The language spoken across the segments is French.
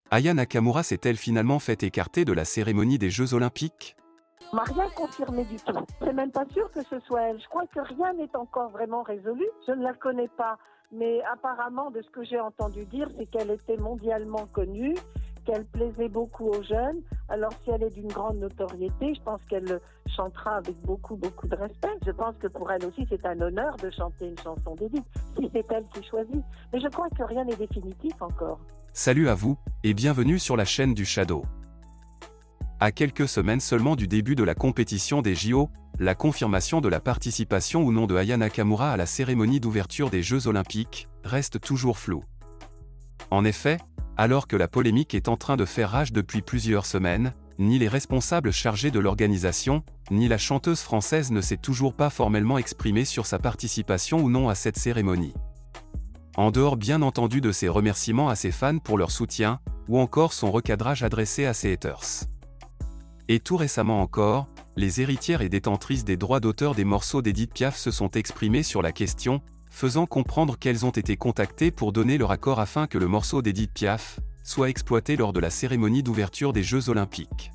Aya Nakamura s'est-elle finalement fait écarter de la cérémonie des Jeux Olympiques? On m'a rien confirmé du tout. C'est même pas sûr que ce soit elle. Je crois que rien n'est encore vraiment résolu. Je ne la connais pas. Mais apparemment, de ce que j'ai entendu dire, c'est qu'elle était mondialement connue, qu'elle plaisait beaucoup aux jeunes. Alors si elle est d'une grande notoriété, je pense qu'elle chantera avec beaucoup de respect. Je pense que pour elle aussi, c'est un honneur de chanter une chanson d'Edith, si c'est elle qui choisit. Mais je crois que rien n'est définitif encore. Salut à vous, et bienvenue sur la chaîne du Shadow. À quelques semaines seulement du début de la compétition des JO, la confirmation de la participation ou non de Aya Nakamura à la cérémonie d'ouverture des Jeux Olympiques reste toujours floue. En effet, alors que la polémique est en train de faire rage depuis plusieurs semaines, ni les responsables chargés de l'organisation, ni la chanteuse française ne s'est toujours pas formellement exprimée sur sa participation ou non à cette cérémonie. En dehors bien entendu de ses remerciements à ses fans pour leur soutien, ou encore son recadrage adressé à ses haters. Et tout récemment encore, les héritières et détentrices des droits d'auteur des morceaux d'Edith Piaf se sont exprimées sur la question, faisant comprendre qu'elles ont été contactées pour donner leur accord afin que le morceau d'Edith Piaf soit exploité lors de la cérémonie d'ouverture des Jeux Olympiques.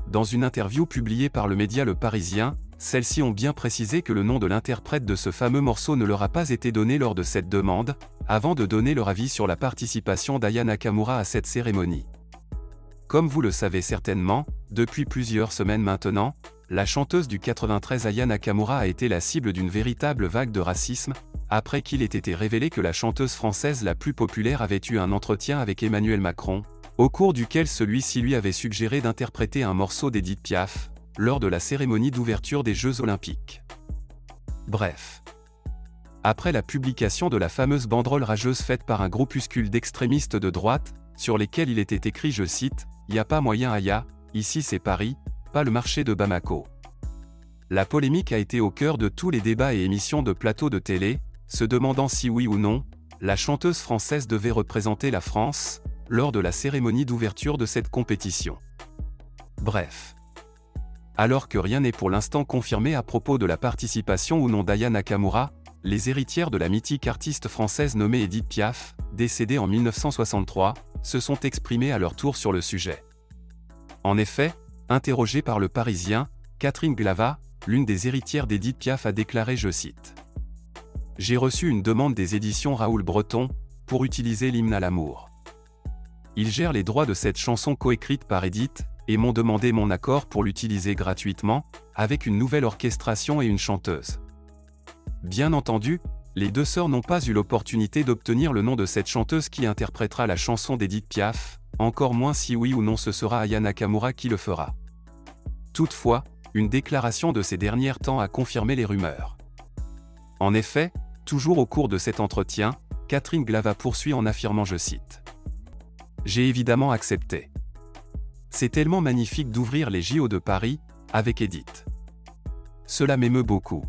Dans une interview publiée par le média Le Parisien, celles-ci ont bien précisé que le nom de l'interprète de ce fameux morceau ne leur a pas été donné lors de cette demande, avant de donner leur avis sur la participation d'Aya Nakamura à cette cérémonie. Comme vous le savez certainement, depuis plusieurs semaines maintenant, la chanteuse du 93 Aya Nakamura a été la cible d'une véritable vague de racisme, après qu'il ait été révélé que la chanteuse française la plus populaire avait eu un entretien avec Emmanuel Macron, au cours duquel celui-ci lui avait suggéré d'interpréter un morceau d'Edith Piaf, lors de la cérémonie d'ouverture des Jeux Olympiques. Bref. Après la publication de la fameuse banderole rageuse faite par un groupuscule d'extrémistes de droite, sur lesquels il était écrit, je cite, « Y a pas moyen Aya, ici c'est Paris, pas le marché de Bamako ». La polémique a été au cœur de tous les débats et émissions de plateaux de télé, se demandant si oui ou non, la chanteuse française devait représenter la France, lors de la cérémonie d'ouverture de cette compétition. Bref. Alors que rien n'est pour l'instant confirmé à propos de la participation ou non d'Aya Nakamura, les héritières de la mythique artiste française nommée Edith Piaf, décédée en 1963, se sont exprimées à leur tour sur le sujet. En effet, interrogée par Le Parisien, Catherine Glava, l'une des héritières d'Edith Piaf a déclaré, je cite, « J'ai reçu une demande des éditions Raoul Breton, pour utiliser l'hymne à l'amour. Ils gèrent les droits de cette chanson coécrite par Edith, et m'ont demandé mon accord pour l'utiliser gratuitement, avec une nouvelle orchestration et une chanteuse. Bien entendu, les deux sœurs n'ont pas eu l'opportunité d'obtenir le nom de cette chanteuse qui interprétera la chanson d'Edith Piaf, encore moins si oui ou non ce sera Aya Nakamura qui le fera. Toutefois, une déclaration de ces derniers temps a confirmé les rumeurs. En effet, toujours au cours de cet entretien, Catherine Glava poursuit en affirmant, je cite, « J'ai évidemment accepté. C'est tellement magnifique d'ouvrir les JO de Paris, avec Edith. Cela m'émeut beaucoup. »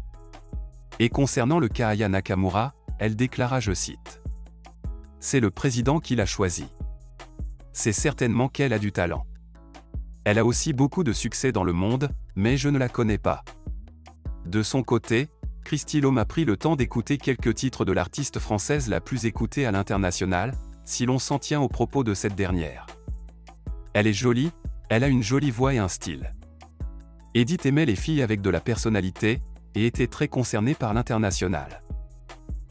Et concernant le cas Aya Nakamura, elle déclara, je cite, « C'est le président qui l'a choisi. C'est certainement qu'elle a du talent. Elle a aussi beaucoup de succès dans le monde, mais je ne la connais pas. » De son côté, Christy Lhomme a pris le temps d'écouter quelques titres de l'artiste française la plus écoutée à l'international, si l'on s'en tient aux propos de cette dernière. Elle est jolie, elle a une jolie voix et un style. Edith aimait les filles avec de la personnalité, et était très concernée par l'international.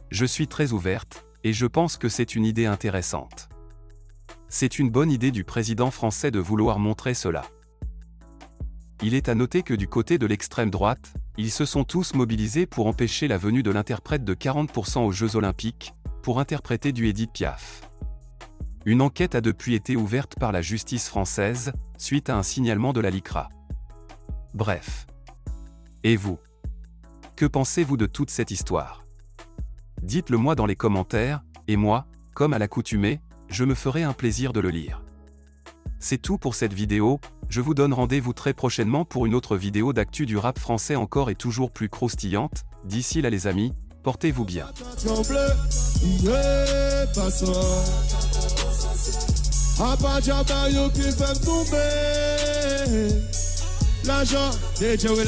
Je suis très ouverte, et je pense que c'est une idée intéressante. C'est une bonne idée du président français de vouloir montrer cela. Il est à noter que du côté de l'extrême droite, ils se sont tous mobilisés pour empêcher la venue de l'interprète de 40% aux Jeux Olympiques, pour interpréter du Edith Piaf. Une enquête a depuis été ouverte par la justice française, suite à un signalement de la LICRA. Bref. Et vous? Que pensez-vous de toute cette histoire? Dites-le moi dans les commentaires, et moi, comme à l'accoutumée, je me ferai un plaisir de le lire. C'est tout pour cette vidéo, je vous donne rendez-vous très prochainement pour une autre vidéo d'actu du rap français encore et toujours plus croustillante. D'ici là les amis, portez-vous bien.